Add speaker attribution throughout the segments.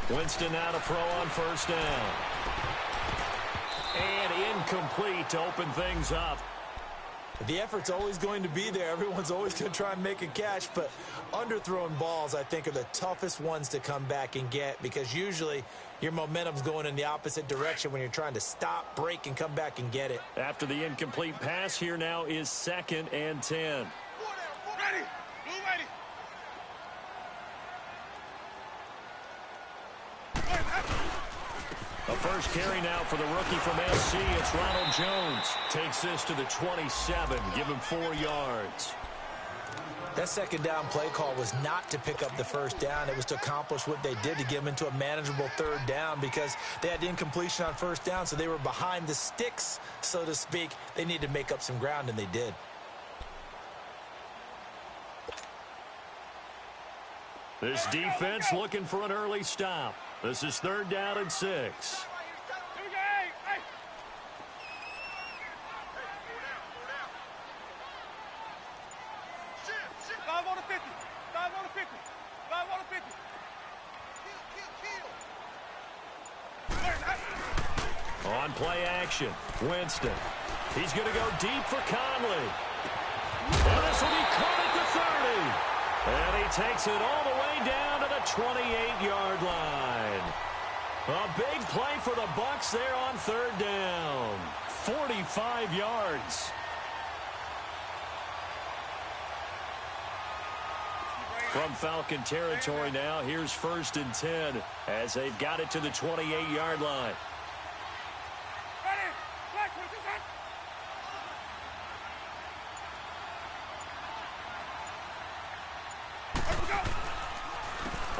Speaker 1: Winston now to throw on first down. And incomplete to open things up.
Speaker 2: The effort's always going to be there. Everyone's always going to try and make a catch, but underthrown balls, I think, are the toughest ones to come back and get because usually your momentum's going in the opposite direction when you're trying to stop, break, and come back and get it.
Speaker 1: After the incomplete pass, here now is 2nd and 10.
Speaker 3: Ready. Blue ready.
Speaker 1: A first carry now for the rookie from SC. It's Ronald Jones. Takes this to the 27. Give him 4 yards.
Speaker 2: That second down play call was not to pick up the first down. It was to accomplish what they did to get them into a manageable 3rd down because they had incompletion on first down, so they were behind the sticks, so to speak. They needed to make up some ground, and they did.
Speaker 1: This defense looking for an early stop. This is 3rd down and 6. On play action, Winston. He's going to go deep for Conley. And this will be caught at the 30. And he takes it all the way down to the 28-yard line. A big play for the Bucs there on 3rd down. 45 yards. From Falcon territory now, here's 1st and 10 as they've got it to the 28-yard line.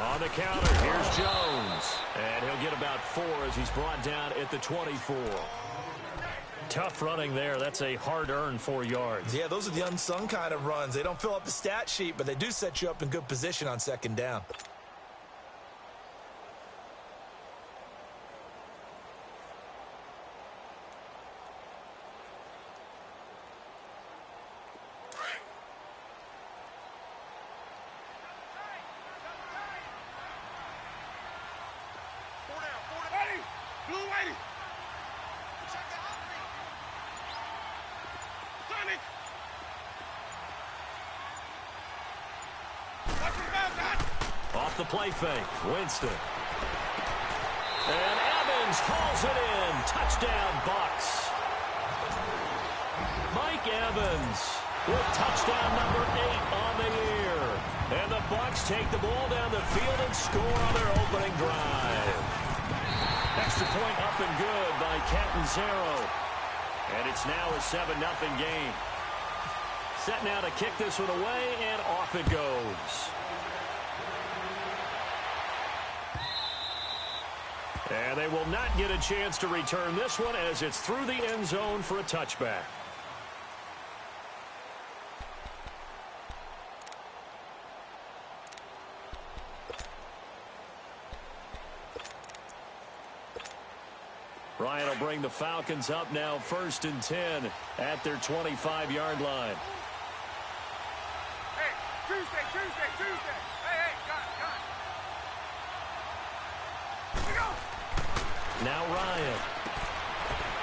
Speaker 1: On the counter, here's Jones. And he'll get about 4 as he's brought down at the 24. Tough running there. That's a hard-earned 4 yards.
Speaker 2: Yeah, those are the unsung kind of runs. They don't fill up the stat sheet, but they do set you up in good position on 2nd down.
Speaker 1: Off the play fake, Winston. And Evans hauls it in. Touchdown, Bucs. Mike Evans with touchdown number 8 on the year. And the Bucs take the ball down the field and score on their opening drive. Extra point up and good by Catanzaro. And it's now a 7-0 game. Set now to kick this one away, and off it goes. And they will not get a chance to return this one as it's through the end zone for a touchback. Ryan will bring the Falcons up now 1st and 10 at their 25-yard line.
Speaker 3: Hey, Tuesday. Hey, got it. Here we go.
Speaker 1: Now Ryan.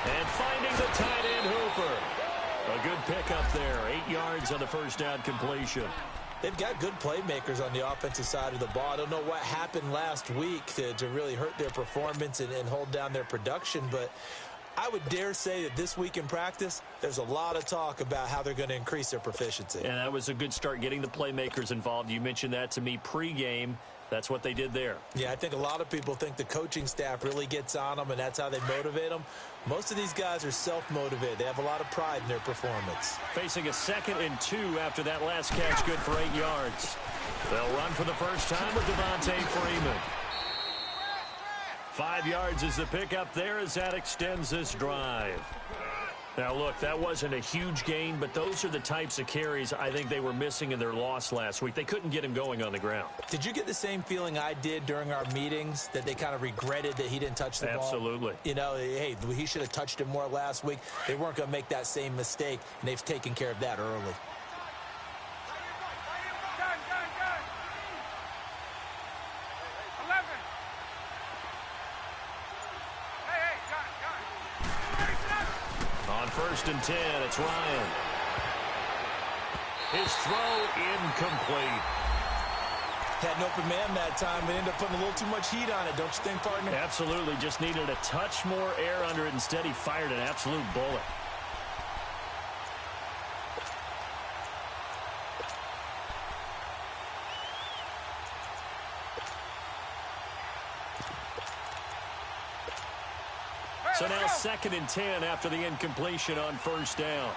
Speaker 1: And finding the tight end Hooper. A good pickup there. 8 yards on the first down completion.
Speaker 2: They've got good playmakers on the offensive side of the ball. I don't know what happened last week to really hurt their performance and hold down their production, but I would dare say that this week in practice, there's a lot of talk about how they're going to increase their proficiency.
Speaker 1: And that was a good start getting the playmakers involved. You mentioned that to me pregame. That's what they did there.
Speaker 2: Yeah, I think a lot of people think the coaching staff really gets on them, and that's how they motivate them. Most of these guys are self-motivated. They have a lot of pride in their performance.
Speaker 1: Facing a 2nd and 2 after that last catch, good for 8 yards. They'll run for the first time with Devontae Freeman. 5 yards is the pickup there as that extends this drive. Now, look, that wasn't a huge gain, but those are the types of carries I think they were missing in their loss last week. They couldn't get him going on the ground.
Speaker 2: Did you get the same feeling I did during our meetings, that they kind of regretted that he didn't touch the ball?
Speaker 1: Absolutely.
Speaker 2: You know, hey, he should have touched it more last week. They weren't going to make that same mistake, and they've taken care of that early.
Speaker 1: On 1st and 10, it's Ryan. His throw incomplete.
Speaker 2: Had an open man that time, but ended up putting a little too much heat on it, don't you think, partner?
Speaker 1: Absolutely. Just needed a touch more air under it. Instead, he fired an absolute bullet. So now 2nd and 10 after the incompletion on 1st down.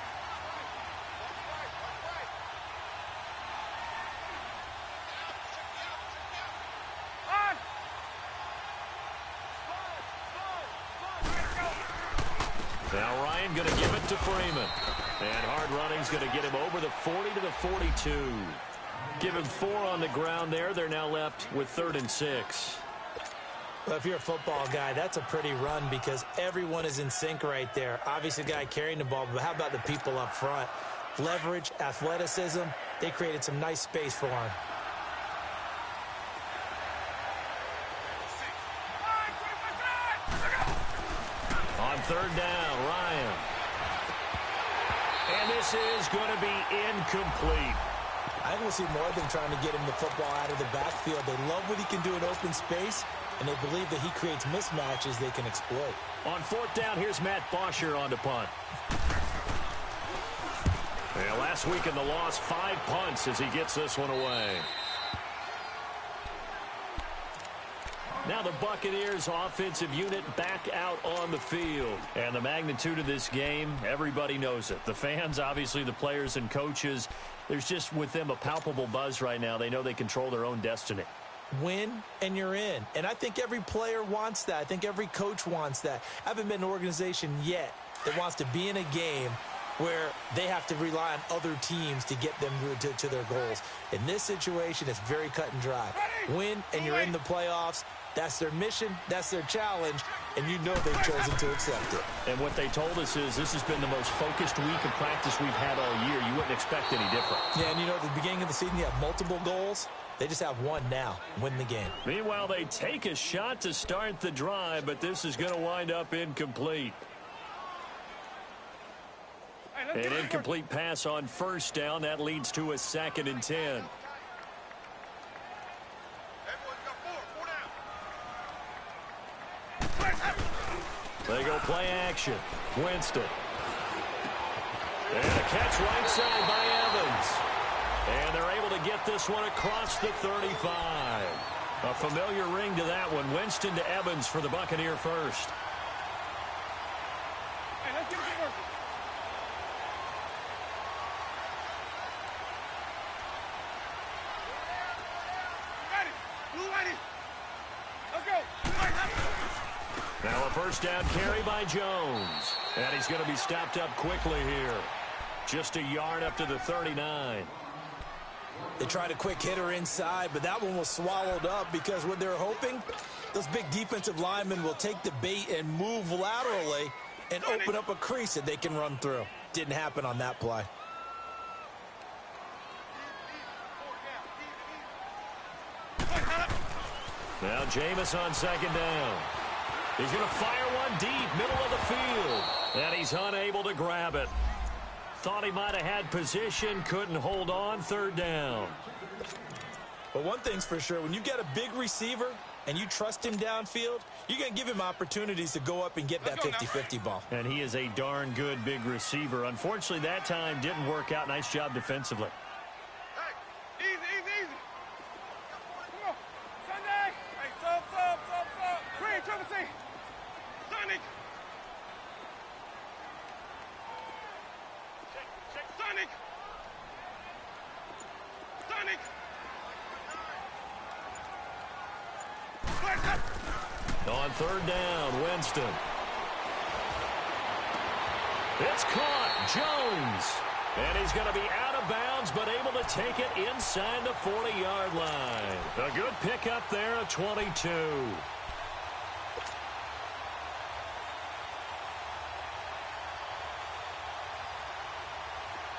Speaker 1: Now Ryan going to give it to Freeman. And hard running's going to get him over the 40 to the 42. Give him 4 on the ground there. They're now left with 3rd and 6.
Speaker 2: Well, if you're a football guy, that's a pretty run because everyone is in sync right there. Obviously, the guy carrying the ball, but how about the people up front? Leverage, athleticism, they created some nice space for him.
Speaker 1: On 3rd down, Ryan. And this is going to be incomplete.
Speaker 2: I will see more of them trying to get him the football out of the backfield. They love what he can do in open space, and they believe that he creates mismatches they can exploit.
Speaker 1: On 4th down, here's Matt Bosher on to punt. Yeah, last week in the loss, 5 punts as he gets this one away. Now the Buccaneers offensive unit back out on the field. And the magnitude of this game, everybody knows it. The fans, obviously the players and coaches, there's just with them a palpable buzz right now. They know they control their own destiny.
Speaker 2: Win and you're in. And I think every player wants that. I think every coach wants that. I haven't been in an organization yet that wants to be in a game where they have to rely on other teams to get them to their goals. In this situation, it's very cut and dry. Win and you're in the playoffs. That's their mission, that's their challenge, and you know they've chosen to accept it.
Speaker 1: And what they told us is this has been the most focused week of practice we've had all year. You wouldn't expect any different.
Speaker 2: Yeah, and you know, at the beginning of the season, you have multiple goals. They just have one now, win the game.
Speaker 1: Meanwhile, they take a shot to start the drive, but this is going to wind up incomplete. An incomplete pass on 1st down. That leads to a 2nd and 10. They go play action. Winston. And a catch right side by Evans. And they're able to get this one across the 35. A familiar ring to that one. Winston to Evans for the Buccaneer first.
Speaker 3: Hey, let's get it working. Got it. Blue ready. Let's go.
Speaker 1: Now a 1st down carry by Jones. And he's going to be stopped up quickly here. Just a yard up to the 39.
Speaker 2: They tried a quick hitter inside, but that one was swallowed up because what they're hoping, those big defensive linemen will take the bait and move laterally and open up a crease that they can run through. Didn't happen on that play.
Speaker 1: Now Jameis on 2nd down. He's going to fire one deep, middle of the field. And he's unable to grab it. Thought he might have had position, couldn't hold on. 3rd down.
Speaker 2: But one thing's for sure, when you get a big receiver and you trust him downfield, you're going to give him opportunities to go up and get that 50-50 ball.
Speaker 1: And he is a darn good big receiver. Unfortunately, that time didn't work out. Nice job defensively.
Speaker 3: Hey, easy, easy, easy. Come on. Sunday. Hey, sub. Green, triple C. Sonic. Check Sonic. Sonic.
Speaker 1: On 3rd down, Winston. It's caught. Jones. And he's going to be out of bounds, but able to take it inside the 40-yard line. A good pickup there at 22.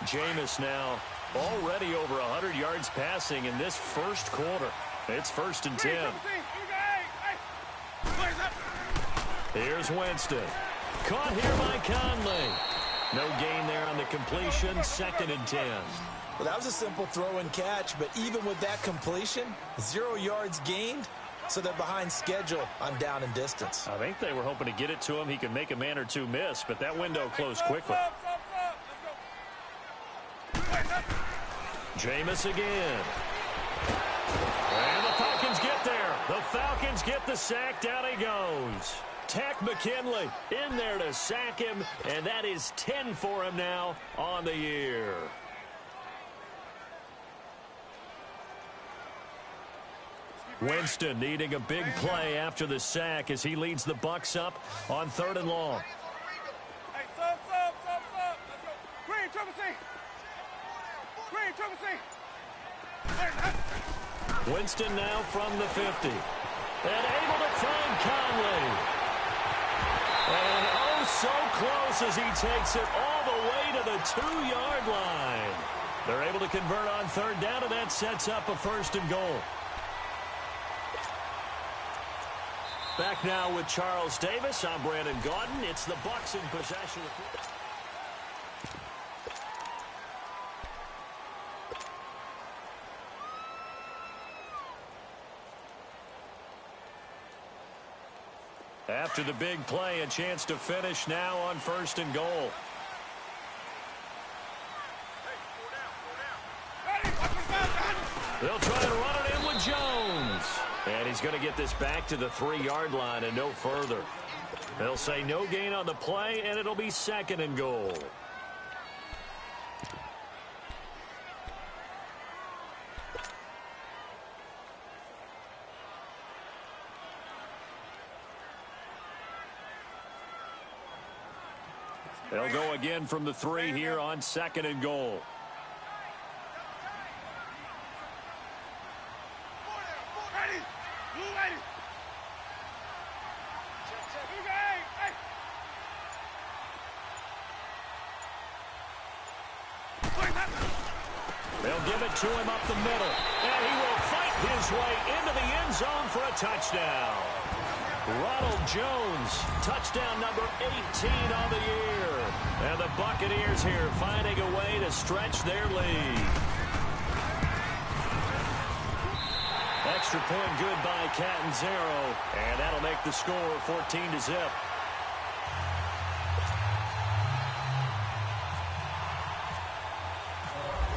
Speaker 1: Jameis now already over 100 yards passing in this first quarter. It's 1st and 10. Here's Winston. Caught here by Conley. No gain there on the completion, 2nd and 10.
Speaker 2: Well, that was a simple throw and catch, but even with that completion, 0 yards gained, so they're behind schedule on down and distance.
Speaker 1: I think they were hoping to get it to him. He could make a man or two miss, but that window closed quickly. Jameis again. And the Falcons get there. The Falcons get the sack. Down he goes. Tack McKinley in there to sack him, and that is 10 for him now on the year. Winston needing a big play after the sack as he leads the Bucs up on 3rd and long.
Speaker 3: Hey, sub. Green, triple C.
Speaker 1: Winston now from the 50. And able to find Conley. And oh, so close as he takes it all the way to the 2-yard line. They're able to convert on 3rd down, and that sets up a 1st and goal. Back now with Charles Davis. I'm Brandon Gaudin. It's the Bucs in possession of... After the big play, a chance to finish now on 1st and goal. They'll try to run it in with Jones. And he's going to get this back to the 3-yard line and no further. They'll say no gain on the play, and it'll be 2nd and goal. They'll go again from the 3 here on 2nd and goal. They'll give it to him up the middle, and he will fight his way into the end zone for a touchdown. Ronald Jones, touchdown number 18 on the year. And the Buccaneers here finding a way to stretch their lead. Extra point good by Catanzaro, and that'll make the score 14-0.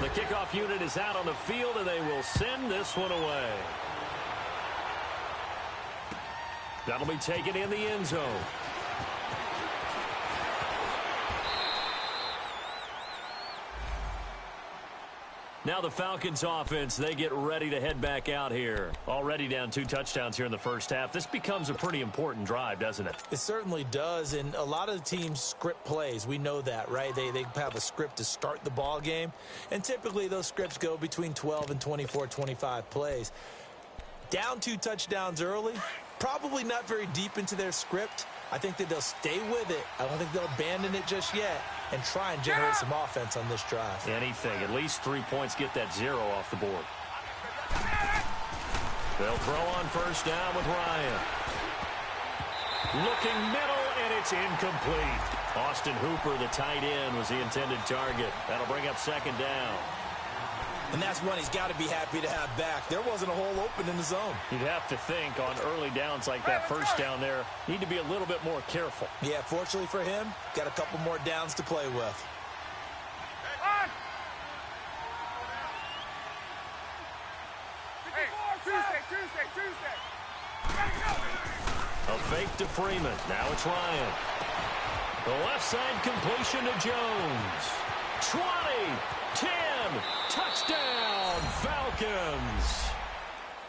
Speaker 1: The kickoff unit is out on the field, and they will send this one away. That'll be taken in the end zone. Now the Falcons offense, they get ready to head back out here. Already down 2 touchdowns here in the first half. This becomes a pretty important drive, doesn't it?
Speaker 2: It certainly does, and a lot of the teams script plays. We know that, right? They have a script to start the ball game, and typically those scripts go between 12 and 24, 25 plays. Down 2 touchdowns early, probably not very deep into their script. I think that they'll stay with it. I don't think they'll abandon it just yet and try and generate some offense on this drive.
Speaker 1: Anything. At least 3 points, get that 0 off the board. They'll throw on first down with Ryan. Looking middle, and it's incomplete. Austin Hooper, the tight end, was the intended target. That'll bring up 2nd down.
Speaker 2: And that's one he's got to be happy to have back. There wasn't a hole open in the zone.
Speaker 1: You'd have to think on early downs like that first down there, need to be a little bit more careful.
Speaker 2: Yeah, fortunately for him, got a couple more downs to play with.
Speaker 3: Tuesday.
Speaker 1: A fake to Freeman. Now it's Ryan. The left side completion to Jones. 20, 10, touchdown, Falcons.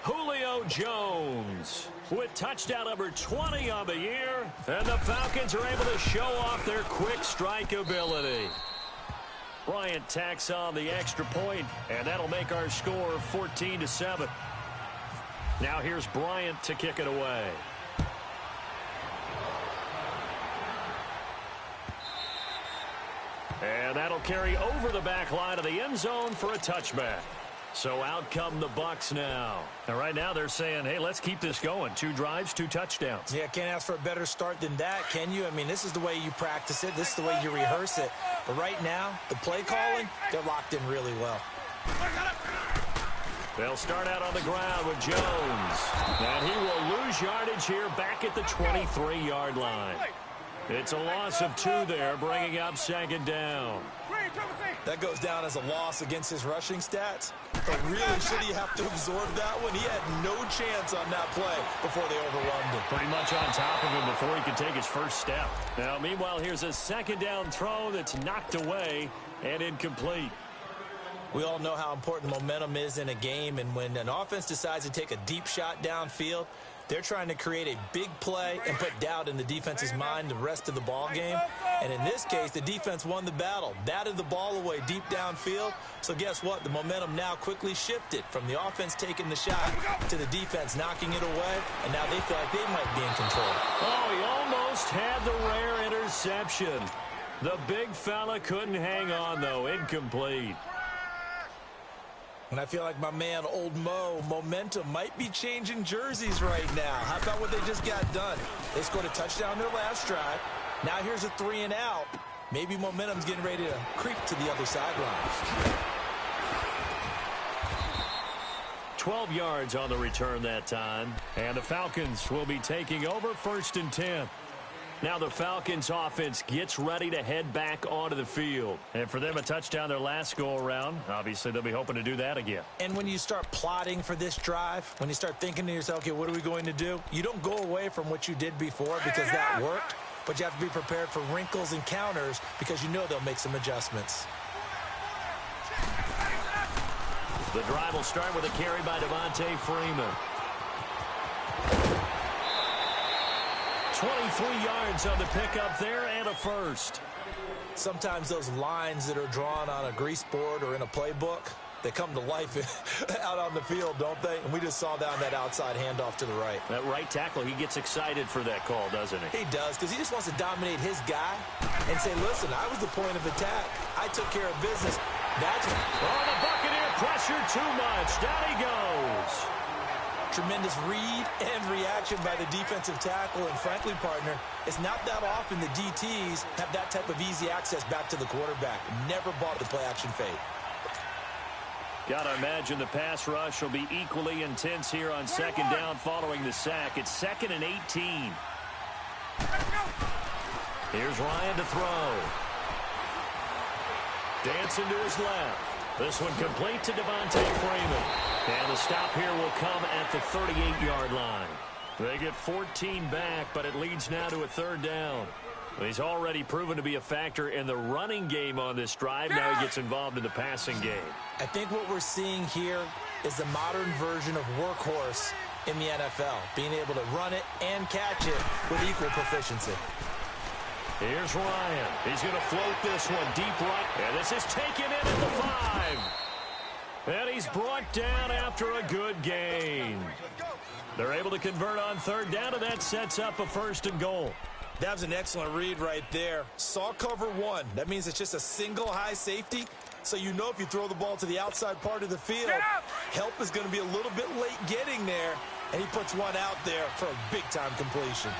Speaker 1: Julio Jones with touchdown number 20 on the year, and the Falcons are able to show off their quick strike ability. Bryant tacks on the extra point, and that'll make our score 14-7. Now here's Bryant to kick it away. And that'll carry over the back line of the end zone for a touchback. So out come the Bucs now. And right now they're saying, hey, let's keep this going. 2 drives, 2 touchdowns.
Speaker 2: Yeah, can't ask for a better start than that, can you? I mean, this is the way you practice it. This is the way you rehearse it. But right now, the play calling, they're locked in really well.
Speaker 1: They'll start out on the ground with Jones. And he will lose yardage here back at the 23-yard line. It's a loss of 2 there, bringing up 2nd down.
Speaker 2: That goes down as a loss against his rushing stats. But really, should he have to absorb that one? He had no chance on that play before they overwhelmed him.
Speaker 1: Pretty much on top of him before he could take his first step. Now, meanwhile, here's a 2nd down throw that's knocked away and incomplete.
Speaker 2: We all know how important momentum is in a game, and when an offense decides to take a deep shot downfield, they're trying to create a big play and put doubt in the defense's mind the rest of the ball game. And in this case, the defense won the battle, batted the ball away deep downfield. So guess what? The momentum now quickly shifted from the offense taking the shot to the defense knocking it away, and now they feel like they might be in control.
Speaker 1: Oh, he almost had the rare interception. The big fella couldn't hang on, though. Incomplete.
Speaker 2: And I feel like my man, Old Mo, momentum might be changing jerseys right now. How about what they just got done? They scored a touchdown their last drive. Now here's a 3 and out. Maybe momentum's getting ready to creep to the other sideline.
Speaker 1: 12 yards on the return that time. And the Falcons will be taking over 1st and 10. Now the Falcons offense gets ready to head back onto the field. And for them, a touchdown their last go-around. Obviously, they'll be hoping to do that again.
Speaker 2: And when you start plotting for this drive, when you start thinking to yourself, okay, what are we going to do? You don't go away from what you did before because that worked, but you have to be prepared for wrinkles and counters because you know they'll make some adjustments.
Speaker 1: The drive will start with a carry by Devontae Freeman. 23 yards on the pickup there and a first.
Speaker 2: Sometimes those lines that are drawn on a grease board or in a playbook, they come to life out on the field, don't they? And we just saw down that outside handoff to the right.
Speaker 1: That right tackle, he gets excited for that call, doesn't he?
Speaker 2: He does, because he just wants to dominate his guy and say, listen, I was the point of attack. I took care of business. That's what...
Speaker 1: Oh, the Buccaneer pressure too much. Down he goes.
Speaker 2: Tremendous read and reaction by the defensive tackle, and frankly, partner, it's not that often the DTs have that type of easy access back to the quarterback. Never bought the play-action fade.
Speaker 1: Got to imagine the pass rush will be equally intense here on 2nd down following the sack. It's 2nd and 18. Here's Ryan to throw. Dancing to his left. This one complete to Devontae Freeman. And the stop here will come at the 38-yard line. They get 14 back, but it leads now to a 3rd down. He's already proven to be a factor in the running game on this drive. Now he gets involved in the passing game.
Speaker 2: I think what we're seeing here is the modern version of workhorse in the NFL, being able to run it and catch it with equal proficiency.
Speaker 1: Here's Ryan. He's going to float this one deep right. And this is taken in at the 5. And he's brought down after a good gain. They're able to convert on 3rd down, and that sets up a 1st and goal.
Speaker 2: That was an excellent read right there. Saw cover 1. That means it's just a single high safety. So you know if you throw the ball to the outside part of the field, help is going to be a little bit late getting there. And he puts one out there for a big-time completion.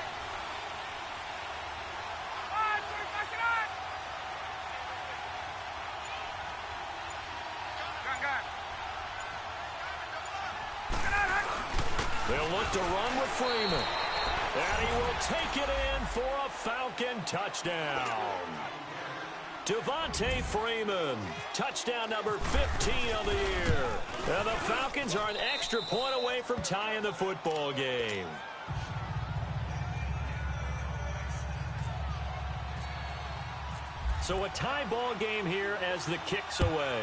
Speaker 1: They'll look to run with Freeman. And he will take it in for a Falcon touchdown. Devontae Freeman, touchdown number 15 on the year. And the Falcons are an extra point away from tying the football game. So a tie ball game here as the kick's away.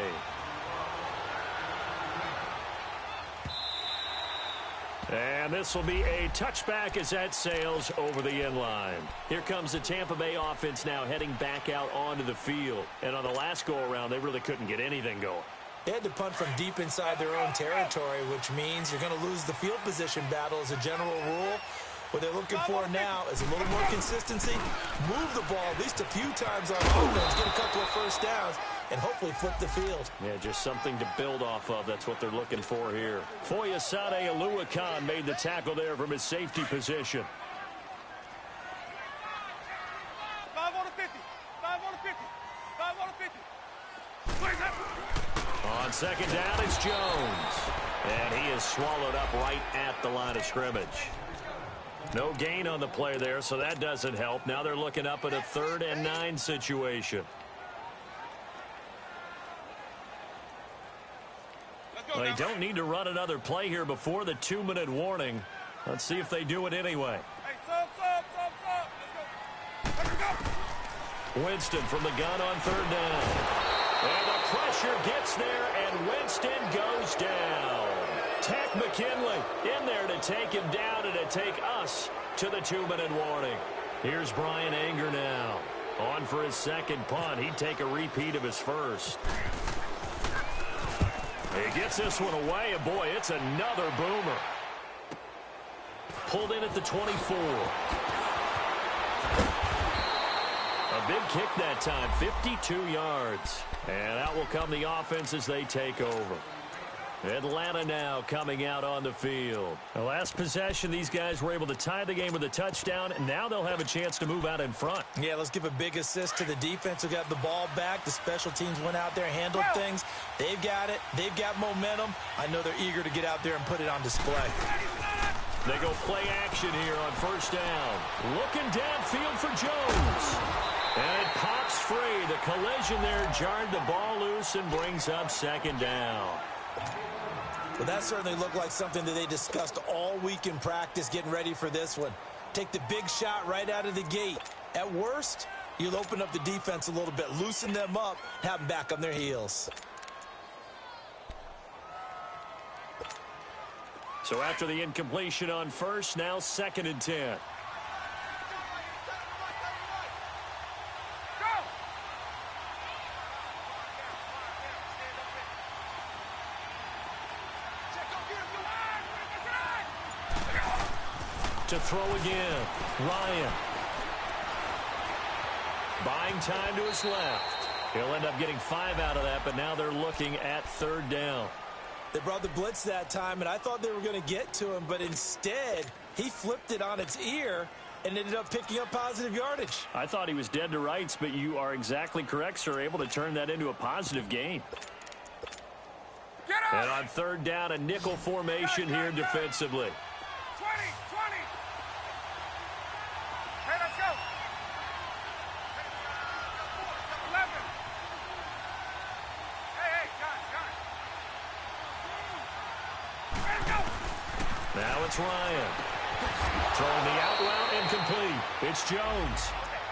Speaker 1: And this will be a touchback as that sails over the end line. Here comes the Tampa Bay offense now heading back out onto the field. And on the last go-around, they really couldn't get anything going.
Speaker 2: They had to punt from deep inside their own territory, which means you're going to lose the field position battle as a general rule. What they're looking for now is a little more consistency. Move the ball at least a few times on offense, get a couple of 1st downs, and hopefully flip the field.
Speaker 1: Yeah, just something to build off of. That's what they're looking for here. Foyesade Aluakan made the tackle there from his safety position.
Speaker 3: 5 on the 50. 5 on the 50. 5 on the 50.
Speaker 1: On second down, it's Jones. And he is swallowed up right at the line of scrimmage. No gain on the play there, so that doesn't help. Now they're looking up at a 3rd and 9 situation. Well, they don't need to run another play here before the 2-minute warning. Let's see if they do it anyway.
Speaker 3: Hey, sub. Let's go.
Speaker 1: Winston from the gun on 3rd down. And the pressure gets there, and Winston goes down. Tech McKinley in there to take him down and to take us to the 2-minute warning. Here's Brian Anger now. On for his second punt. He'd take a repeat of his first. He gets this one away, and boy, it's another boomer. Pulled in at the 24. A big kick that time, 52 yards. And out will come the offense as they take over. Atlanta now coming out on the field. The last possession, these guys were able to tie the game with a touchdown, and now they'll have a chance to move out in front.
Speaker 2: Yeah, let's give a big assist to the defense who got the ball back. The special teams went out there, handled things. They've got it. They've got momentum. I know they're eager to get out there and put it on display.
Speaker 1: They go play action here on 1st down. Looking downfield for Jones. And it pops free. The collision there jarred the ball loose and brings up 2nd down.
Speaker 2: Well, that certainly looked like something that they discussed all week in practice getting ready for this one. Take the big shot right out of the gate. At worst, you'll open up the defense a little bit, loosen them up, have them back on their heels.
Speaker 1: So after the incompletion on 1st, now 2nd and 10. To throw again, Ryan. Buying time to his left. He'll end up getting 5 out of that, but now they're looking at 3rd down.
Speaker 2: They brought the blitz that time, and I thought they were going to get to him, but instead, he flipped it on its ear and ended up picking up positive yardage.
Speaker 1: I thought he was dead to rights, but you are exactly correct, sir. Able to turn that into a positive gain. And on 3rd down, a nickel formation here defensively.
Speaker 3: 20. Hey, let's go. 11. Hey, got it. Let's go.
Speaker 1: Now it's Ryan. Throwing the out route incomplete. It's Jones.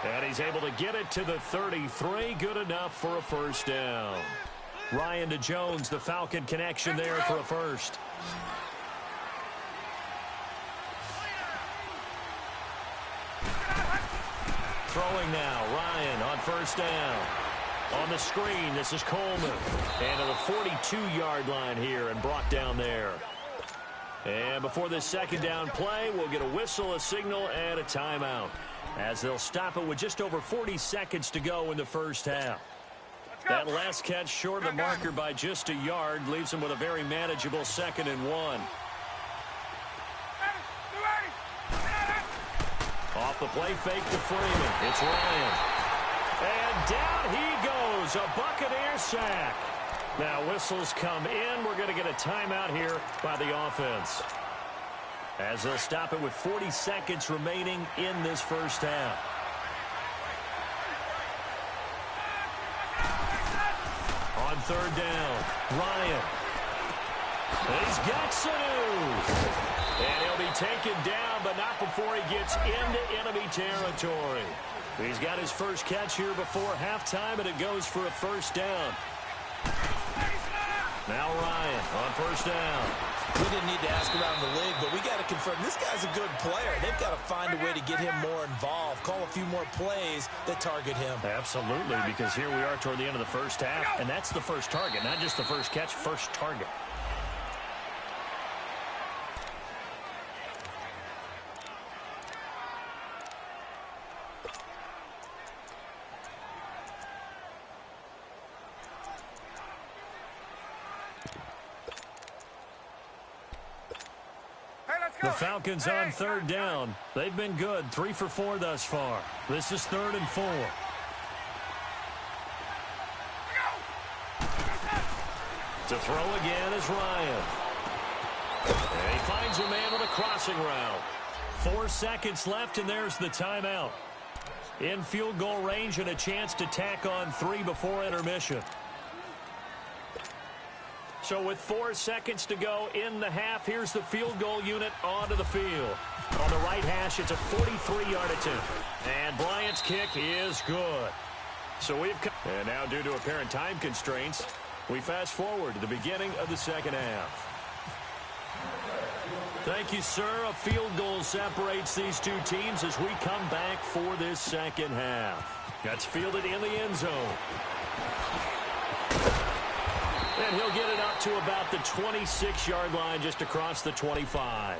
Speaker 1: And he's able to get it to the 33. Good enough for a 1st down. Ryan to Jones, the Falcon connection there for a first. Throwing now, Ryan on 1st down. On the screen, this is Coleman. And to the 42-yard line here and brought down there. And before this 2nd down play, we'll get a whistle, a signal, and a timeout, as they'll stop it with just over 40 seconds to go in the 1st half. That last catch short of the marker by just a yard leaves him with a very manageable 2nd and 1. Off the play fake to Freeman. It's Ryan. And down he goes. A Buccaneer sack. Now whistles come in. We're going to get a timeout here by the offense, as they'll stop it with 40 seconds remaining in this 1st half. On 3rd down, Ryan. He's got Sanu. And he'll be taken down, but not before he gets into enemy territory. He's got his first catch here before halftime, and it goes for a 1st down. Now Ryan on 1st down.
Speaker 2: We didn't need to ask around the league, but we got to confirm this guy's a good player. They've got to find a way to get him more involved, call a few more plays that target him.
Speaker 1: Absolutely, because here we are toward the end of the 1st half, and that's the first target, not just the first catch, first target. The Falcons on third down. They've been good, 3 for 4 thus far. This is 3rd and 4. To throw again is Ryan. And he finds a man with a crossing route. 4 seconds left, and there's the timeout. In field goal range and a chance to tack on 3 before intermission. So with 4 seconds to go in the half, here's the field goal unit onto the field. On the right hash, it's a 43-yard attempt. And Bryant's kick is good. So we've come. And now due to apparent time constraints, we fast forward to the beginning of the second half. Thank you, sir. A field goal separates these two teams as we come back for this second half. That's fielded in the end zone. And he'll get it up to about the 26-yard line just across the 25.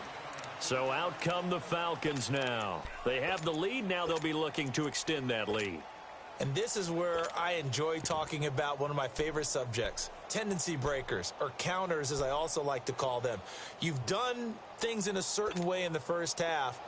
Speaker 1: So out come the Falcons now. They have the lead. Now they'll be looking to extend that lead.
Speaker 2: And this is where I enjoy talking about one of my favorite subjects, tendency breakers, or counters as I also like to call them. You've done things in a certain way in the first half,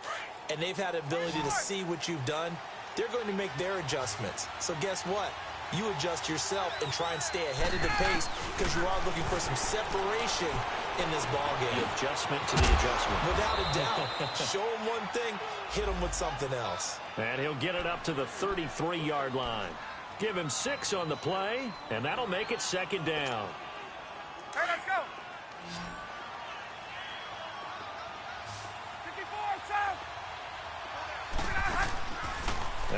Speaker 2: and they've had the ability to see what you've done. They're going to make their adjustments. So guess what? You adjust yourself and try and stay ahead of the pace because you are looking for some separation in this ballgame.
Speaker 1: The adjustment to the adjustment.
Speaker 2: Without a doubt. Show them one thing, hit them with something else.
Speaker 1: And he'll get it up to the 33-yard line. Give him 6 on the play, and that'll make it second down.
Speaker 3: Hey, let's go. 54, south.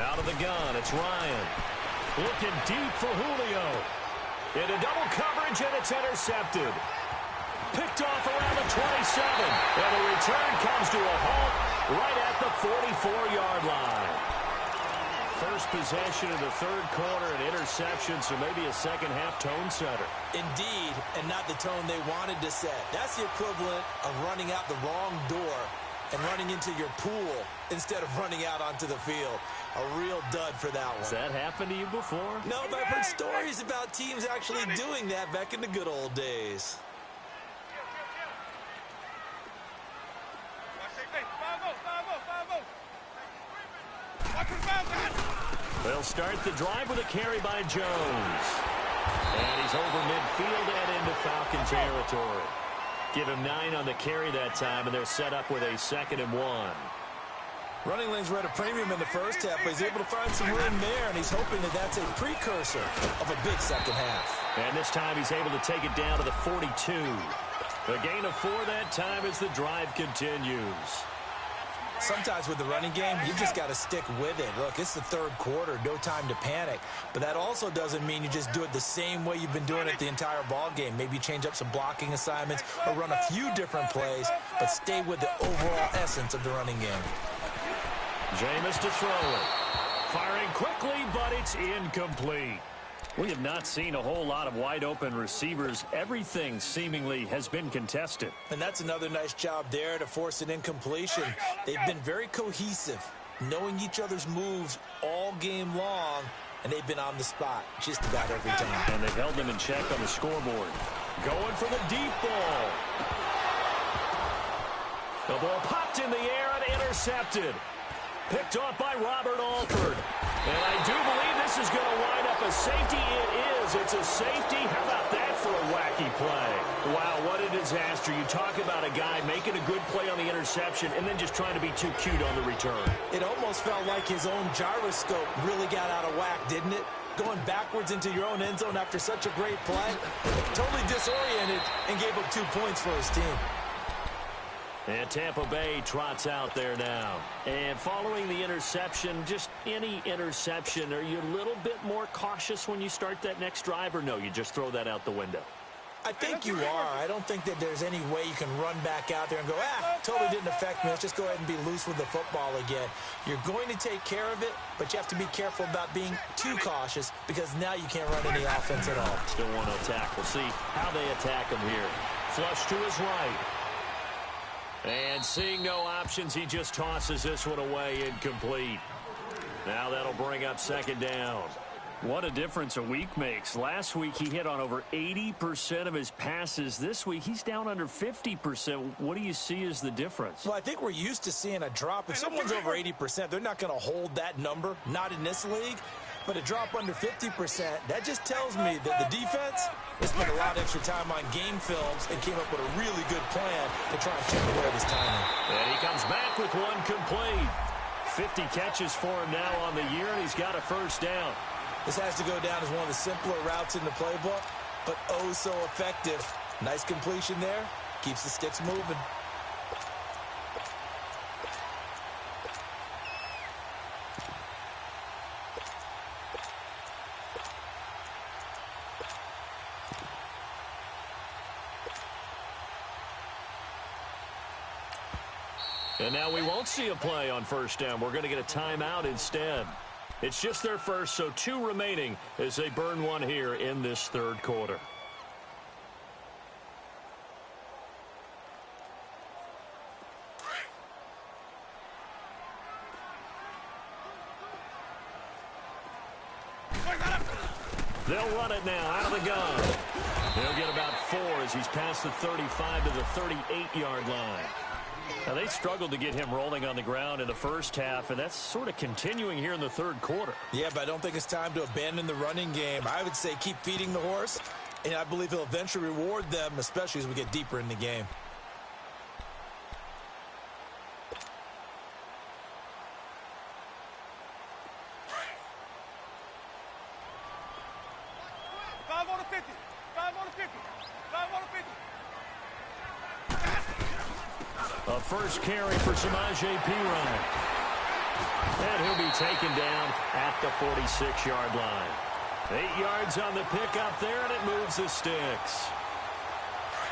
Speaker 1: Out of the gun, it's Ryan. Looking deep for Julio. Into double coverage, and it's intercepted. Picked off around the 27. And the return comes to a halt right at the 44-yard line. First possession of the third quarter, an interception, so maybe a second-half tone setter.
Speaker 2: Indeed, and not the tone they wanted to set. That's the equivalent of running out the wrong door and running into your pool instead of running out onto the field. A real dud for that one.
Speaker 1: Has that happened to you before?
Speaker 2: No, but I've heard stories about teams actually doing that back in the good old days.
Speaker 1: They'll start the drive with a carry by Jones. And he's over midfield and into Falcon territory. Give him 9 on the carry that time, and they're set up with a 2nd and 1.
Speaker 2: Running lanes were at a premium in the first half, but he's able to find some room there, and he's hoping that that's a precursor of a big second half.
Speaker 1: And this time he's able to take it down to the 42. A gain of 4 that time as the drive continues.
Speaker 2: Sometimes with the running game, you've just got to stick with it. Look, it's the third quarter, no time to panic. But that also doesn't mean you just do it the same way you've been doing it the entire ball game. Maybe change up some blocking assignments or run a few different plays, but stay with the overall essence of the running game.
Speaker 1: Jameis to throw it. Firing quickly, but it's incomplete. We have not seen a whole lot of wide-open receivers. Everything seemingly has been contested.
Speaker 2: And that's another nice job there to force an incompletion. They've been very cohesive, knowing each other's moves all game long, and they've been on the spot just about every time.
Speaker 1: And they've held them in check on the scoreboard. Going for the deep ball. The ball popped in the air and intercepted. Picked off by Robert Alford. And I do believe this is going to wind up a safety. It is. It's a safety. How about that for a wacky play? Wow, what a disaster. You talk about a guy making a good play on the interception and then just trying to be too cute on the return.
Speaker 2: It almost felt like his own gyroscope really got out of whack, didn't it? Going backwards into your own end zone after such a great play. Totally disoriented and gave up 2 points for his team.
Speaker 1: And Tampa Bay trots out there now. And following the interception, just any interception, are you a little bit more cautious when you start that next drive, or no, you just throw that out the window?
Speaker 2: I think you are. I don't think that there's any way you can run back out there and go, totally didn't affect me. Let's just go ahead and be loose with the football again. You're going to take care of it, but you have to be careful about being too cautious because now you can't run any offense at all.
Speaker 1: Still want to attack. We'll see how they attack him here. Flush to his right. And seeing no options, he just tosses this one away incomplete. Now that'll bring up second down. What a difference a week makes. Last week he hit on over 80% of his passes. This week he's down under 50%. What do you see as the difference?
Speaker 2: Well, I think we're used to seeing a drop. If someone's over 80%, they're not going to hold that number, not in this league. But a drop under 50%, that just tells me that the defense has spent a lot of extra time on game films and came up with a really good plan to try and chip away this timing.
Speaker 1: And he comes back with one complete. 50 catches for him now on the year, and he's got a first down.
Speaker 2: This has to go down as one of the simpler routes in the playbook, but oh so effective. Nice completion there. Keeps the sticks moving.
Speaker 1: And now we won't see a play on first down. We're going to get a timeout instead. It's just their first, so 2 remaining as they burn one here in this third quarter. They'll run it now out of the gun. They'll get about 4 as he's past the 35 to the 38-yard line. Now, they struggled to get him rolling on the ground in the first half, and that's sort of continuing here in the third quarter.
Speaker 2: Yeah, but I don't think it's time to abandon the running game. I would say keep feeding the horse, and I believe he'll eventually reward them, especially as we get deeper in the game.
Speaker 1: A first carry for Samaje Perine. And he'll be taken down at the 46-yard line. 8 yards on the pickup there, and it moves the sticks.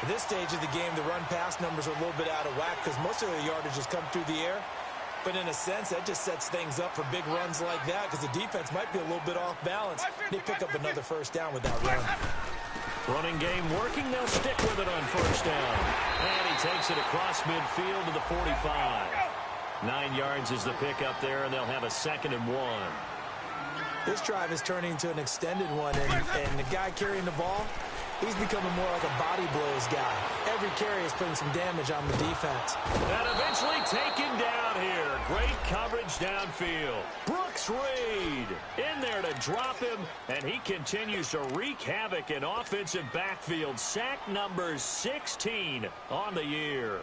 Speaker 2: At this stage of the game, the run-pass numbers are a little bit out of whack because most of the yardage has come through the air. But in a sense, that just sets things up for big runs like that because the defense might be a little bit off balance. They pick up another first down with that run.
Speaker 1: Running game working. They'll stick with it on first down. And he takes it across midfield to the 45. 9 yards is the pickup there, and they'll have a 2nd and 1.
Speaker 2: This drive is turning into an extended one, and the guy carrying the ball, he's becoming more like a body blows guy. Every carry is putting some damage on the defense.
Speaker 1: And eventually taken down here. Great coverage downfield. Brooks Reed in there to drop him, and he continues to wreak havoc in offensive backfield. Sack number 16 on the year.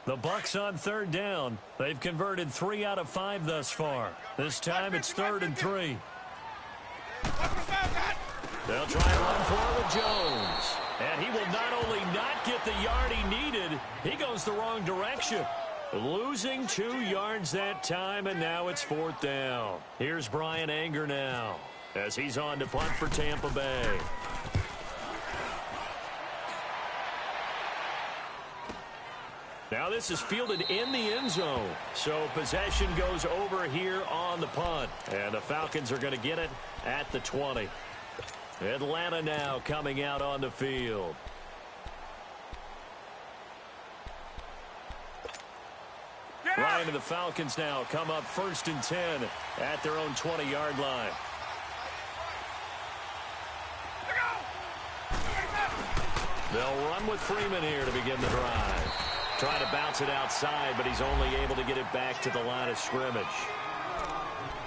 Speaker 1: The Bucs on 3rd down. They've converted 3 out of 5 thus far. This time it's 3rd and 3. They'll try and run for it with Jones. And he will not only not get the yard he needed, he goes the wrong direction. Losing 2 yards that time, and now it's 4th down. Here's Brian Anger now as he's on to punt for Tampa Bay. Now this is fielded in the end zone. So possession goes over here on the punt. And the Falcons are going to get it at the 20. Atlanta now coming out on the field. Ryan and the Falcons now come up 1st and 10 at their own 20-yard line. They'll run with Freeman here to begin the drive. Trying to bounce it outside, but he's only able to get it back to the line of scrimmage.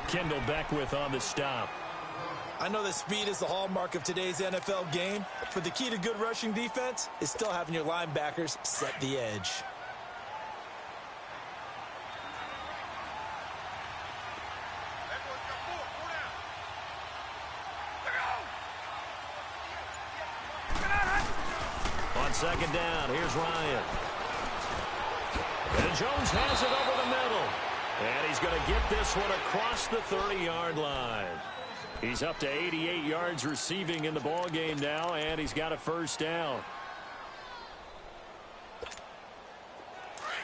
Speaker 1: Kendall Beckwith on the stop.
Speaker 2: I know that speed is the hallmark of today's NFL game, but the key to good rushing defense is still having your linebackers set the edge.
Speaker 1: On 2nd down, here's Ryan. And Jones has it over the middle. And he's going to get this one across the 30-yard line. He's up to 88 yards receiving in the ballgame now, and he's got a first down.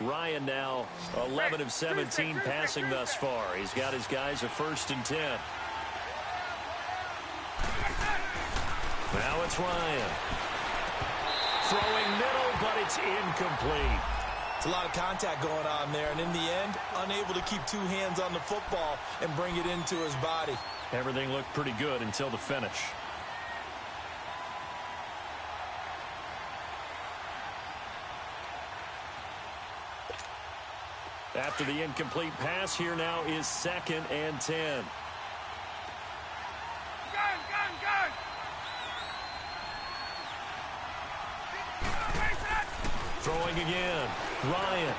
Speaker 1: Ryan now 11 of 17 passing thus far. He's got his guys a 1st and 10. Now it's Ryan. Throwing middle, but it's incomplete.
Speaker 2: It's a lot of contact going on there, and in the end, unable to keep two hands on the football and bring it into his body.
Speaker 1: Everything looked pretty good until the finish. After the incomplete pass, here now is 2nd and 10.
Speaker 3: Gun!
Speaker 1: Throwing again. Ryan.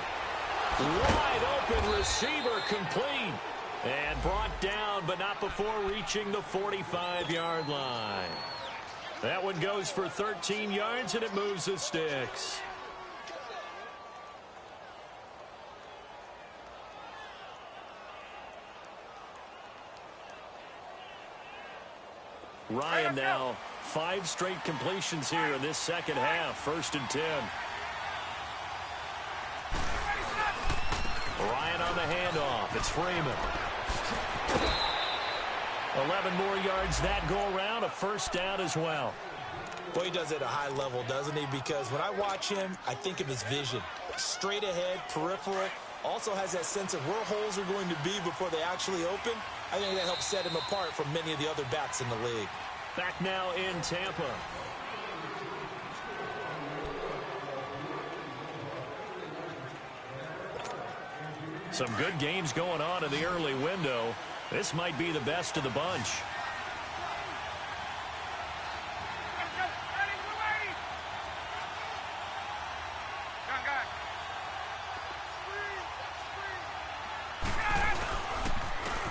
Speaker 1: Wide open receiver complete. And brought down, but not before reaching the 45-yard line. That one goes for 13 yards, and it moves the sticks. Ryan now 5 straight completions here in this second half. 1st and 10. Ryan on the handoff. It's Freeman. 11 more yards that go around. A 1st down as well.
Speaker 2: Well, he does it at a high level, doesn't he? Because when I watch him, I think of his vision. Straight ahead, peripheral. Also has that sense of where holes are going to be before they actually open. I think that helps set him apart from many of the other backs in the league.
Speaker 1: Back now in Tampa. Some good games going on in the early window. This might be the best of the bunch.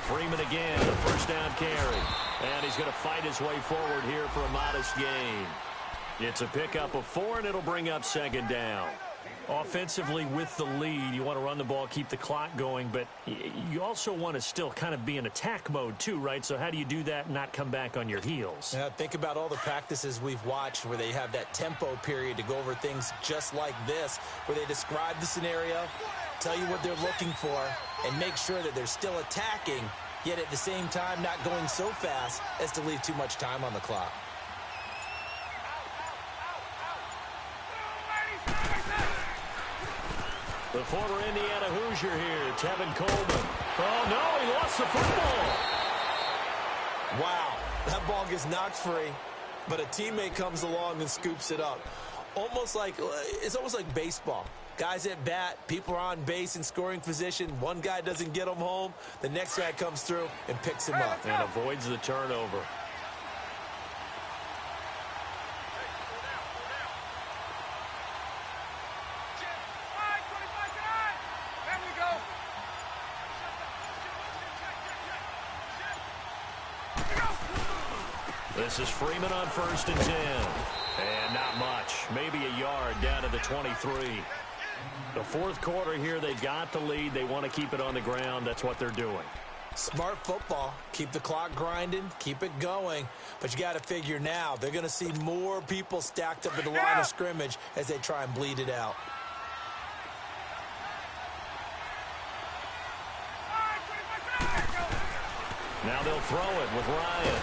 Speaker 1: Freeman again, a 1st down carry. And he's going to fight his way forward here for a modest gain. It's a pickup of 4, and it'll bring up 2nd down. Offensively with the lead, you want to run the ball, keep the clock going, but you also want to still kind of be in attack mode too, right? So how do you do that and not come back on your heels?
Speaker 2: Yeah, think about all the practices we've watched where they have that tempo period to go over things just like this, where they describe the scenario, tell you what they're looking for, and make sure that they're still attacking, yet at the same time not going so fast as to leave too much time on the clock.
Speaker 1: The former Indiana Hoosier here, Tevin Coleman. Oh, no, he lost the football.
Speaker 2: Wow, that ball gets knocked free, but a teammate comes along and scoops it up. It's almost like baseball. Guys at bat, people are on base in scoring position. One guy doesn't get them home. The next guy comes through and picks him up.
Speaker 1: And avoids the turnover. This is Freeman on 1st and 10. And not much. Maybe a yard down to the 23. The 4th quarter here, they got the lead. They want to keep it on the ground. That's what they're doing.
Speaker 2: Smart football. Keep the clock grinding. Keep it going. But you got to figure now, they're going to see more people stacked up at the line of scrimmage as they try and bleed it out.
Speaker 1: Now they'll throw it with Ryan.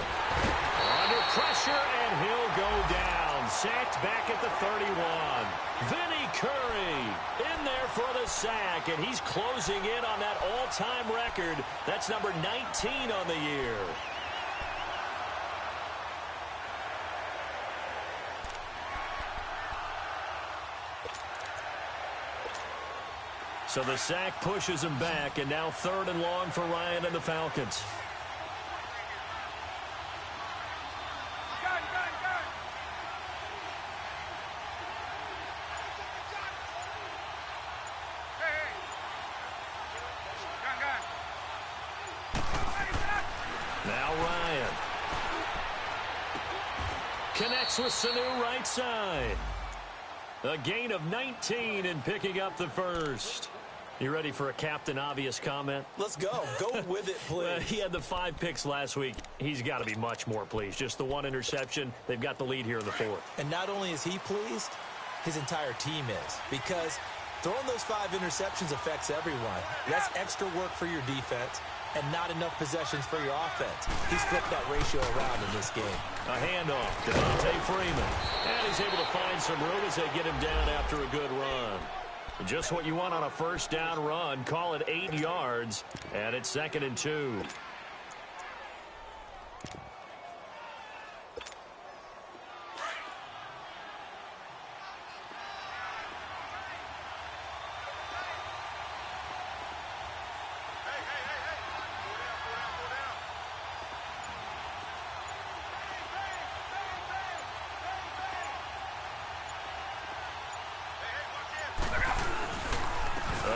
Speaker 1: Under pressure, and he'll go down. Sacked back at the 31. Vinny Curry in there for the sack, and he's closing in on that all-time record. That's number 19 on the year. So the sack pushes him back, and now 3rd and long for Ryan and the Falcons. Now Ryan connects with Sanu right side. A gain of 19 and picking up the 1st. You ready for a Captain Obvious comment?
Speaker 2: Let's go. Go with it, please.
Speaker 1: He had the 5 picks last week. He's got to be much more pleased. Just the 1 interception. They've got the lead here in the 4th.
Speaker 2: And not only is he pleased, his entire team is. Because throwing those 5 interceptions affects everyone. That's extra work for your defense and not enough possessions for your offense. He's flipped that ratio around in this game.
Speaker 1: A handoff to Freeman. And he's able to find some room as they get him down after a good run. Just what you want on a first down run. Call it 8 yards, and it's 2nd and 2.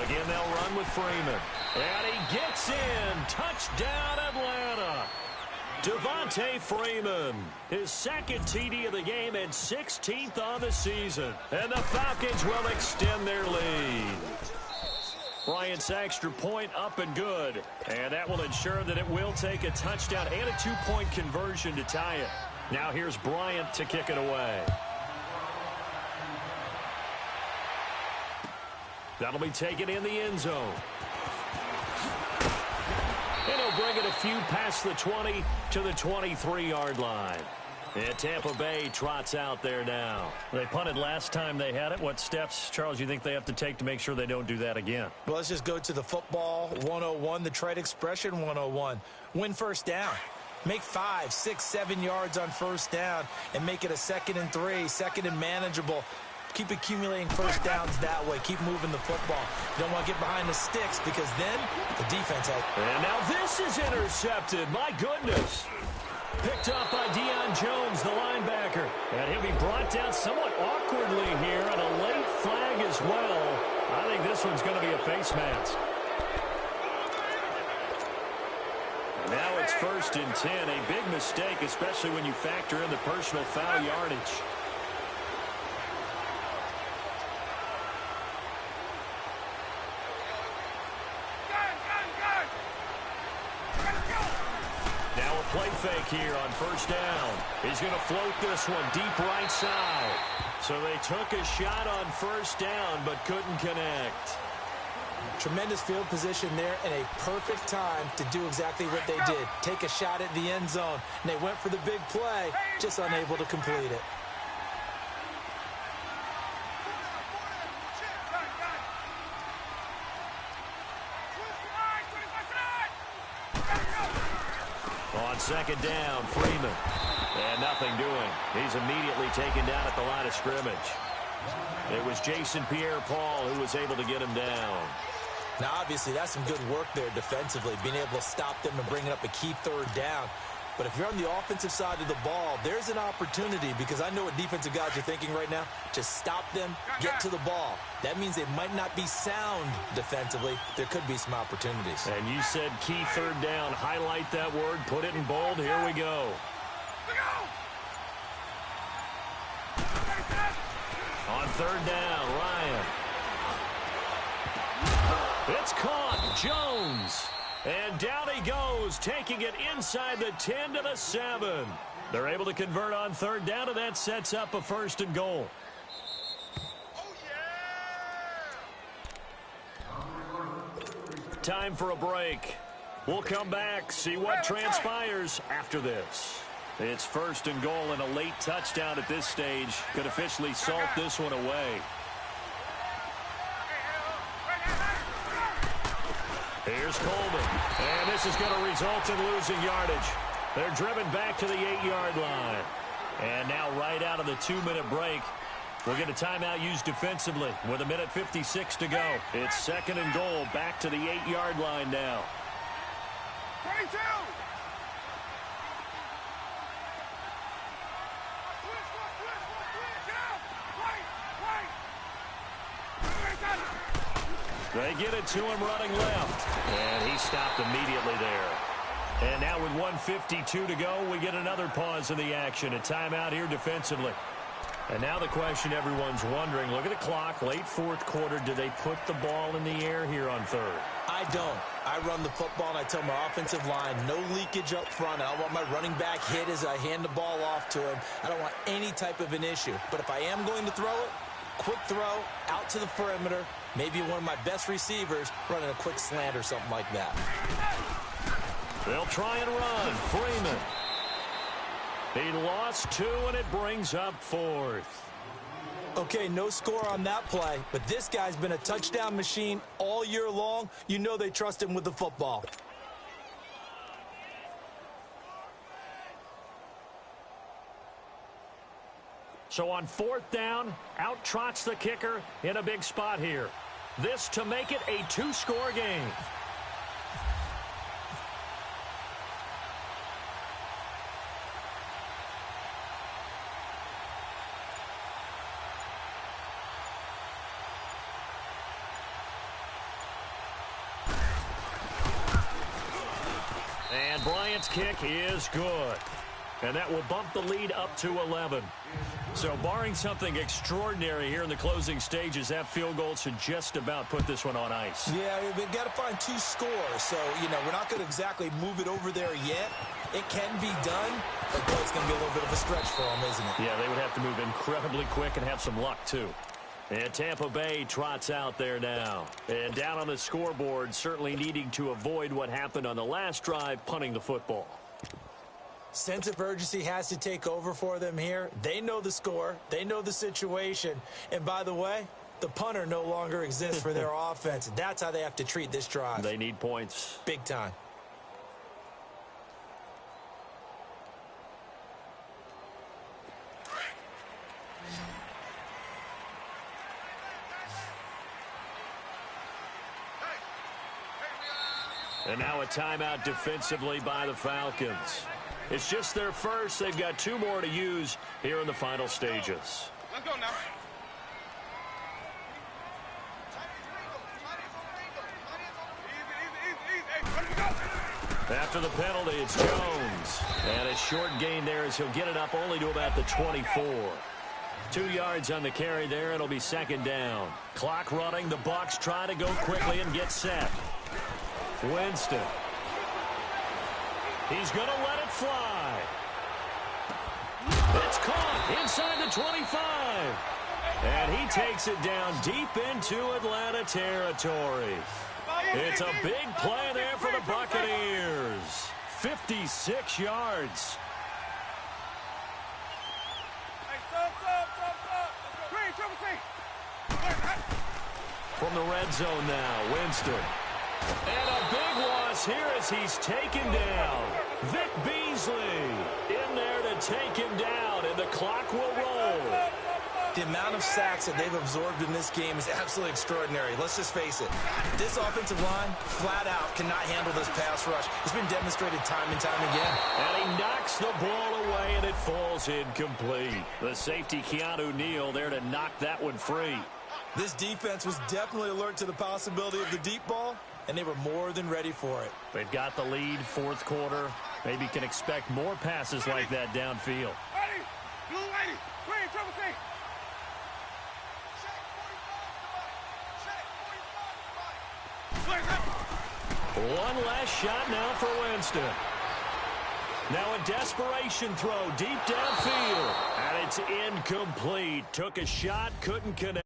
Speaker 1: Again, they'll run with Freeman. And he gets in. Touchdown, Atlanta. Devontae Freeman, his 2nd TD of the game and 16th on the season. And the Falcons will extend their lead. Bryant's extra point up and good. And that will ensure that it will take a touchdown and a 2-point conversion to tie it. Now here's Bryant to kick it away. That'll be taken in the end zone. And he'll bring it a few past the 20 to the 23-yard line. And Tampa Bay trots out there now.
Speaker 4: They punted last time they had it. What steps, Charles, you think they have to take to make sure they don't do that again?
Speaker 2: Well, let's just go to the football 101, the trade expression 101. Win first down. Make 5, 6, 7 yards on first down and make it a 2nd and 3, 2nd and manageable. Keep accumulating first downs that way. Keep moving the football. You don't want to get behind the sticks because then the defense has...
Speaker 1: And now this is intercepted. My goodness. Picked up by Deion Jones, the linebacker. And he'll be brought down somewhat awkwardly here on a late flag as well. I think this one's going to be a face mask. And now it's 1st and 10. A big mistake, especially when you factor in the personal foul yardage. Play fake here on first down. He's going to float this one deep right side. So they took a shot on first down but couldn't connect.
Speaker 2: Tremendous field position there and a perfect time to do exactly what they did. Take a shot at the end zone. And they went for the big play, just unable to complete it.
Speaker 1: On 2nd down, Freeman. And nothing doing. He's immediately taken down at the line of scrimmage. It was Jason Pierre-Paul who was able to get him down.
Speaker 2: Now, obviously, that's some good work there defensively, being able to stop them and bringing up a key 3rd down. But if you're on the offensive side of the ball, there's an opportunity because I know what defensive guys are thinking right now. Just stop them, get to the ball. That means they might not be sound defensively. There could be some opportunities.
Speaker 1: And you said key 3rd down. Highlight that word. Put it in bold. Here we go. On 3rd down, Ryan. It's caught. Jones. And down he goes, taking it inside the 10 to the 7. They're able to convert on 3rd down, and that sets up a 1st and goal. Time for a break. We'll come back, see what transpires after this. It's 1st and goal, and a late touchdown at this stage could officially salt this one away. Here's Coleman, and this is going to result in losing yardage. They're driven back to the 8-yard line. And now right out of the 2-minute break, we'll get a timeout used defensively with 1:56 to go. It's 2nd and goal, back to the 8-yard line now.
Speaker 3: 22!
Speaker 1: They get it to him running left. And he stopped immediately there. And now with 1:52 to go, we get another pause in the action. A timeout here defensively. And now the question everyone's wondering, look at the clock, late 4th quarter. Do they put the ball in the air here on 3rd?
Speaker 2: I don't. I run the football, and I tell my offensive line, no leakage up front. I don't want my running back hit as I hand the ball off to him. I don't want any type of an issue. But if I am going to throw it, quick throw, out to the perimeter, maybe one of my best receivers running a quick slant or something like that.
Speaker 1: They'll try and run. Freeman. He lost 2, and it brings up 4th.
Speaker 2: Okay, no score on that play, but this guy's been a touchdown machine all year long. You know they trust him with the football.
Speaker 4: So on 4th down, out trots the kicker in a big spot here. This to make it a 2-score game. And Bryant's kick is good. And that will bump the lead up to 11. So barring something extraordinary here in the closing stages, that field goal should just about put this one on ice.
Speaker 2: Yeah, we've got to find 2 scores. So, we're not going to exactly move it over there yet. It can be done, but boy, it's going to be a little bit of a stretch for them, isn't it?
Speaker 4: Yeah, they would have to move incredibly quick and have some luck, too. And Tampa Bay trots out there now. And down on the scoreboard, certainly needing to avoid what happened on the last drive, punting the football.
Speaker 2: Sense of urgency has to take over for them here. They know the score. They know the situation. And by the way, the punter no longer exists for their offense. That's how they have to treat this drive.
Speaker 4: They need points.
Speaker 2: Big time.
Speaker 4: And now a timeout defensively by the Falcons. It's just their first. They've got 2 more to use here in the final stages.
Speaker 3: Let's go now.
Speaker 4: After the penalty, it's Jones. And a short gain there as he'll get it up only to about the 24. 2 yards on the carry there. It'll be 2nd down. Clock running. The Bucs try to go quickly and get set. Winston. He's going to let it fly. It's caught inside the 25. And he takes it down deep into Atlanta territory. It's a big play there for the Buccaneers. 56 yards. From the red zone now, Winston. And a big loss here as he's taken down. Vic Beasley in there to take him down, and the clock will roll.
Speaker 2: The amount of sacks that they've absorbed in this game is absolutely extraordinary. Let's just face it. This offensive line, flat out, cannot handle this pass rush. It's been demonstrated time and time again.
Speaker 4: And he knocks the ball away, and it falls incomplete. The safety, Keanu Neal, there to knock that one free.
Speaker 2: This defense was definitely alert to the possibility of the deep ball, and they were more than ready for it.
Speaker 4: They've got the lead, 4th quarter. Maybe can expect more passes like that downfield.
Speaker 3: Blue lady, green, triple C.
Speaker 4: One last shot now for Winston. Now a desperation throw deep downfield. And it's incomplete. Took a shot, couldn't connect.